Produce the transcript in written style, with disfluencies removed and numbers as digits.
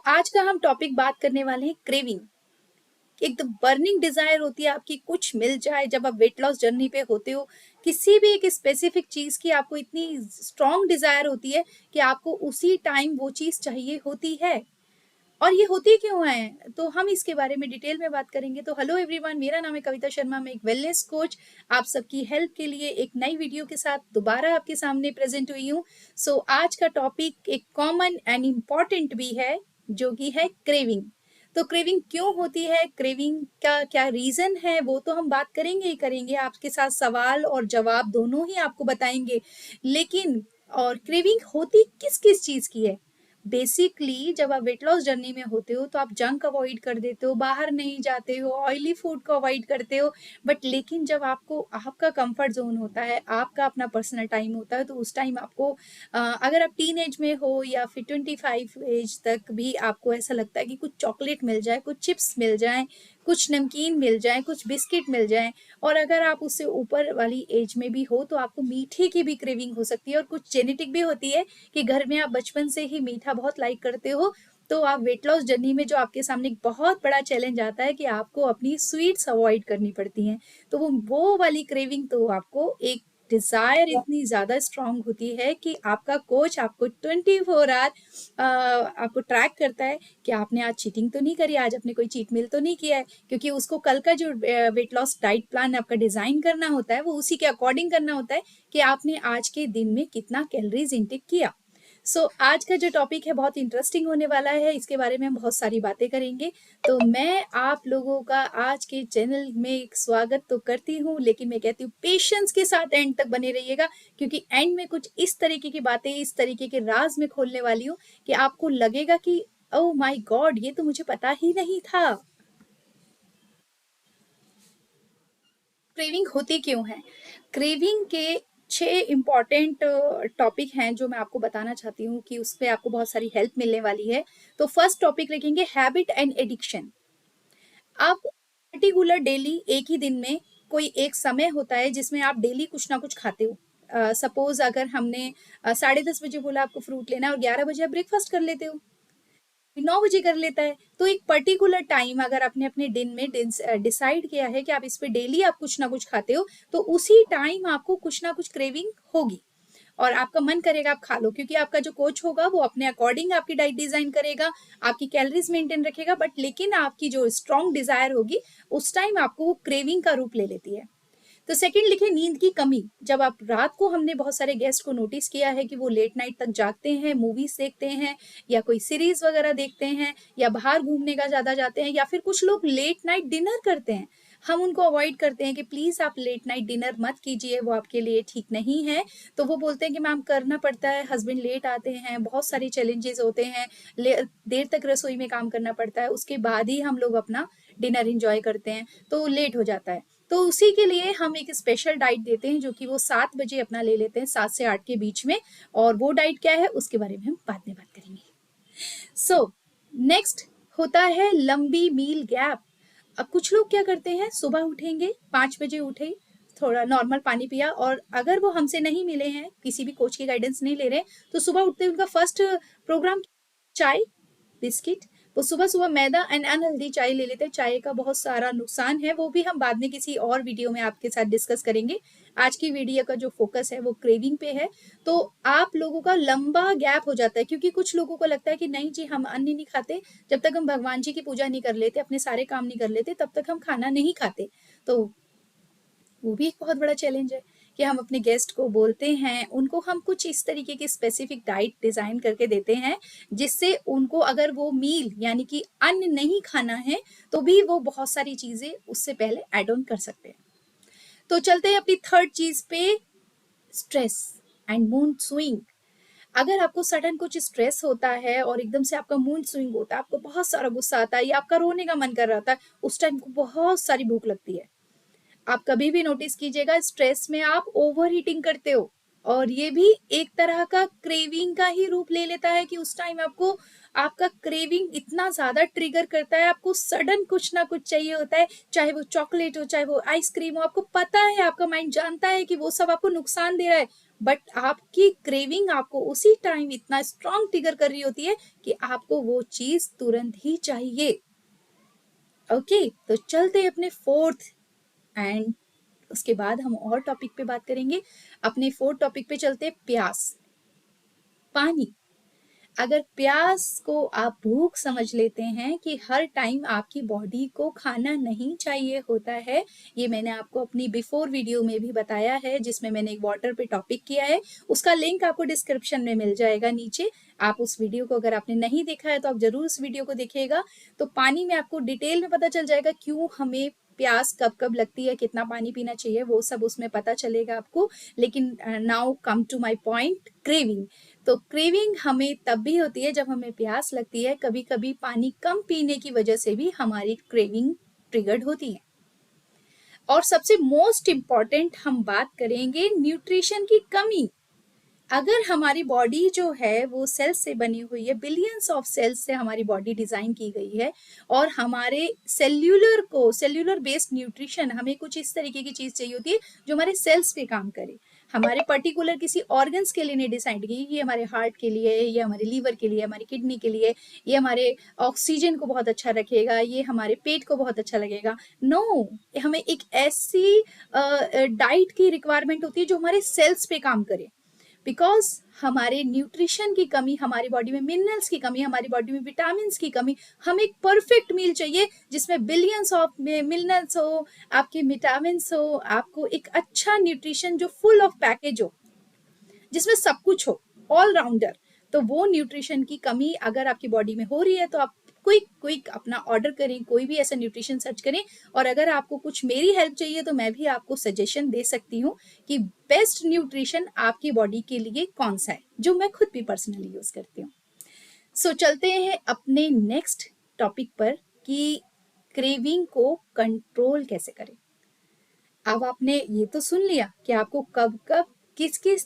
आज का हम टॉपिक बात करने वाले हैं क्रेविंग। एकदम बर्निंग डिजायर होती है आपकी, कुछ मिल जाए। जब आप वेट लॉस जर्नी पे होते हो, किसी भी एक स्पेसिफिक चीज की आपको इतनी स्ट्रॉन्ग डिजायर होती है कि आपको उसी टाइम वो चीज चाहिए होती है। और ये होती क्यों है, तो हम इसके बारे में डिटेल में बात करेंगे। तो हेलो एवरीवन, मेरा नाम है कविता शर्मा, मैं एक वेलनेस कोच। आप सबकी हेल्प के लिए एक नई वीडियो के साथ दोबारा आपके सामने प्रेजेंट हुई हूँ। आज का टॉपिक एक कॉमन एंड इम्पॉर्टेंट भी है, जो कि है क्रेविंग। तो क्रेविंग क्यों होती है, क्रेविंग का क्या रीजन है, वो तो हम बात करेंगे ही करेंगे। आपके साथ सवाल और जवाब दोनों ही आपको बताएंगे। लेकिन और क्रेविंग होती किस किस चीज की है। बेसिकली जब आप वेट लॉस जर्नी में होते हो तो आप जंक अवॉइड कर देते हो, बाहर नहीं जाते हो, ऑयली फूड को अवॉइड करते हो। बट लेकिन जब आपको आपका कंफर्ट जोन होता है, आपका अपना पर्सनल टाइम होता है, तो उस टाइम आपको अगर आप टीन एज में हो या फिर 25 एज तक भी आपको ऐसा लगता है कि कुछ चॉकलेट मिल जाए, कुछ चिप्स मिल जाए, कुछ नमकीन मिल जाए, कुछ बिस्किट मिल जाए। और अगर आप उससे ऊपर वाली एज में भी हो तो आपको मीठे की भी क्रेविंग हो सकती है। और कुछ जेनेटिक भी होती है कि घर में आप बचपन से ही मीठा बहुत लाइक करते हो। तो आप वेट लॉस जर्नी में जो आपके सामने एक बहुत बड़ा चैलेंज आता है कि आपको अपनी स्वीट्स अवॉइड करनी पड़ती हैं। तो वो वाली क्रेविंग, तो आपको एक डिजायर इतनी ज्यादा स्ट्रांग होती है कि आपका कोच आपको 24 आवर आपको ट्रैक करता है कि आपने आज चीटिंग तो नहीं करी, आज आपने कोई चीट मील तो नहीं किया है। क्योंकि उसको कल का जो वेट लॉस डाइट प्लान आपका डिजाइन करना होता है, वो उसी के अकॉर्डिंग करना होता है कि आपने आज के दिन में कितना कैलोरीज इनटेक किया। आज का जो टॉपिक है बहुत इंटरेस्टिंग होने वाला है, इसके बारे में हम बहुत सारी बातें करेंगे। तो मैं आप लोगों का आज के चैनल में स्वागत तो करती हूँ, लेकिन मैं कहती हूँ पेशेंस के साथ एंड तक बने रहिएगा, क्योंकि एंड में कुछ इस तरीके की बातें, इस तरीके के राज में खोलने वाली हूँ कि आपको लगेगा कि ओह माय गॉड, ये तो मुझे पता ही नहीं था। क्रेविंग होती क्यों है, क्रेविंग के 6 इंपॉर्टेंट टॉपिक हैं जो मैं आपको बताना चाहती हूँ कि उस पर आपको बहुत सारी हेल्प मिलने वाली है। तो फर्स्ट टॉपिक रखेंगे हैबिट एंड एडिक्शन। आप पर्टिकुलर डेली एक ही दिन में कोई एक समय होता है जिसमें आप डेली कुछ ना कुछ खाते हो। सपोज अगर हमने 10:30 बजे बोला आपको फ्रूट लेना है और 11 बजे आप ब्रेकफास्ट कर लेते हो, 9 बजे कर लेता है। तो एक पर्टिकुलर टाइम अगर आपने अपने दिन में डिसाइड किया है कि आप इस पे डेली आप कुछ ना कुछ खाते हो, तो उसी टाइम आपको कुछ ना कुछ क्रेविंग होगी और आपका मन करेगा आप खा लो, क्योंकि आपका जो कोच होगा वो अपने अकॉर्डिंग आपकी डाइट डिजाइन करेगा, आपकी कैलोरीज मेंटेन रखेगा। बट लेकिन आपकी जो स्ट्रॉन्ग डिजायर होगी, उस टाइम आपको वो क्रेविंग का रूप ले लेती है। तो सेकंड लिखे नींद की कमी। जब आप रात को, हमने बहुत सारे गेस्ट को नोटिस किया है कि वो लेट नाइट तक जागते हैं, मूवीज देखते हैं या कोई सीरीज वगैरह देखते हैं या बाहर घूमने का ज्यादा जाते हैं, या फिर कुछ लोग लेट नाइट डिनर करते हैं। हम उनको अवॉइड करते हैं कि प्लीज आप लेट नाइट डिनर मत कीजिए, वो आपके लिए ठीक नहीं है। तो वो बोलते हैं कि मैम करना पड़ता है, हस्बैंड लेट आते हैं, बहुत सारे चैलेंजेस होते हैं, देर तक रसोई में काम करना पड़ता है, उसके बाद ही हम लोग अपना डिनर इंजॉय करते हैं, तो लेट हो जाता है। तो उसी के लिए हम एक स्पेशल डाइट देते हैं जो कि वो 7 बजे अपना ले लेते हैं, 7 से 8 के बीच में। और वो डाइट क्या है उसके बारे में हम बाद में बात करेंगे। नेक्स्ट होता है लंबी मील गैप। अब कुछ लोग क्या करते हैं, सुबह उठेंगे, 5 बजे उठे, थोड़ा नॉर्मल पानी पिया, और अगर वो हमसे नहीं मिले हैं, किसी भी कोच की गाइडेंस नहीं ले रहे, तो सुबह उठते उनका फर्स्ट प्रोग्राम चाय बिस्किट। वो सुबह सुबह मैदा एंड अनहेल्दी चाय ले लेते हैं। चाय का बहुत सारा नुकसान है, वो भी हम बाद में किसी और वीडियो में आपके साथ डिस्कस करेंगे। आज की वीडियो का जो फोकस है वो क्रेविंग पे है। तो आप लोगों का लंबा गैप हो जाता है, क्योंकि कुछ लोगों को लगता है कि नहीं जी, हम अन्न नहीं खाते जब तक हम भगवान जी की पूजा नहीं कर लेते, अपने सारे काम नहीं कर लेते, तब तक हम खाना नहीं खाते। तो वो भी एक बहुत बड़ा चैलेंज है कि हम अपने गेस्ट को बोलते हैं, उनको हम कुछ इस तरीके की स्पेसिफिक डाइट डिजाइन करके देते हैं जिससे उनको, अगर वो मील यानी कि अन्न नहीं खाना है, तो भी वो बहुत सारी चीजें उससे पहले एड ऑन कर सकते हैं। तो चलते हैं अपनी थर्ड चीज पे, स्ट्रेस एंड मूड स्विंग। अगर आपको सडन कुछ स्ट्रेस होता है और एकदम से आपका मूड स्विंग होता है, आपको बहुत सारा गुस्सा आता है या आपका रोने का मन कर रहा था, उस टाइम को बहुत सारी भूख लगती है। आप कभी भी नोटिस कीजिएगा, स्ट्रेस में आप ओवर ईटिंग करते हो, और ये भी एक तरह का क्रेविंग का ही रूप ले लेता है कि उस टाइम आपको, आपका क्रेविंग इतना ज्यादा ट्रिगर करता है, आपको सडन कुछ ना कुछ चाहिए होता है, चाहे वो चॉकलेट हो, चाहे वो आइसक्रीम हो। आपको पता है, आपका माइंड जानता है कि वो सब आपको नुकसान दे रहा है, बट आपकी क्रेविंग आपको उसी टाइम इतना स्ट्रांग ट्रिगर कर रही होती है कि आपको वो चीज तुरंत ही चाहिए। ओके, तो चलते हैं अपने फोर्थ एंड उसके बाद हम और टॉपिक पे बात करेंगे। अपने फोर्थ टॉपिक पे चलते हैं, प्यास, पानी। अगर प्यास को आप भूख समझ लेते हैं कि हर टाइम आपकी बॉडी को खाना नहीं चाहिए होता है, ये मैंने आपको अपनी बिफोर वीडियो में भी बताया है जिसमें मैंने एक वाटर पे टॉपिक किया है, उसका लिंक आपको डिस्क्रिप्शन में मिल जाएगा नीचे। आप उस वीडियो को अगर आपने नहीं देखा है तो आप जरूर उस वीडियो को देखिएगा। तो पानी में आपको डिटेल में पता चल जाएगा क्यों हमें प्यास कब कब लगती है, कितना पानी पीना चाहिए, वो सब उसमें पता चलेगा आपको। लेकिन now come to my point, craving. तो क्रेविंग हमें तब भी होती है जब हमें प्यास लगती है। कभी कभी पानी कम पीने की वजह से भी हमारी क्रेविंग ट्रिगर्ड होती है। और सबसे मोस्ट इम्पॉर्टेंट हम बात करेंगे न्यूट्रिशन की कमी। अगर हमारी बॉडी जो है वो सेल्स से बनी हुई है, बिलियंस ऑफ सेल्स से हमारी बॉडी डिजाइन की गई है, और हमारे सेल्यूलर बेस्ड न्यूट्रिशन, हमें कुछ इस तरीके की चीज चाहिए होती है जो हमारे सेल्स पे काम करे, हमारे पर्टिकुलर किसी ऑर्गन्स के लिए नहीं डिसाइड की, ये हमारे हार्ट के लिए, ये हमारे लीवर के लिए, हमारी किडनी के लिए, ये हमारे ऑक्सीजन को बहुत अच्छा रखेगा, ये हमारे पेट को बहुत अच्छा लगेगा। नो, हमें एक ऐसी डाइट की रिक्वायरमेंट होती है जो हमारे सेल्स पे काम करे। बिकॉज हमारे न्यूट्रिशन की कमी, हमारी बॉडी में मिनरल्स की कमी, हमारी बॉडी में विटामिन की कमी, हमें एक परफेक्ट मील चाहिए जिसमें बिलियंस ऑफ मिनरल्स हो, आपके विटामिन हो, आपको एक अच्छा न्यूट्रिशन जो फुल ऑफ पैकेज हो, जिसमें सब कुछ हो, ऑलराउंडर। तो वो न्यूट्रिशन की कमी अगर आपकी बॉडी में हो रही है तो आप क्विक अपना ऑर्डर करें, कोई भी ऐसा न्यूट्रिशन सर्च करें। और अगर आपको कुछ मेरी हेल्प चाहिए तो मैं भी आपको सजेशन दे सकती हूँ कि बेस्ट न्यूट्रिशन आपकी बॉडी के लिए कौन सा है, जो मैं खुद भी पर्सनली यूज करती हूँ। सो चलते हैं अपने नेक्स्ट टॉपिक पर कि क्रेविंग को कंट्रोल कैसे करें। अब आपने ये तो सुन लिया कि आपको कब कब किस किस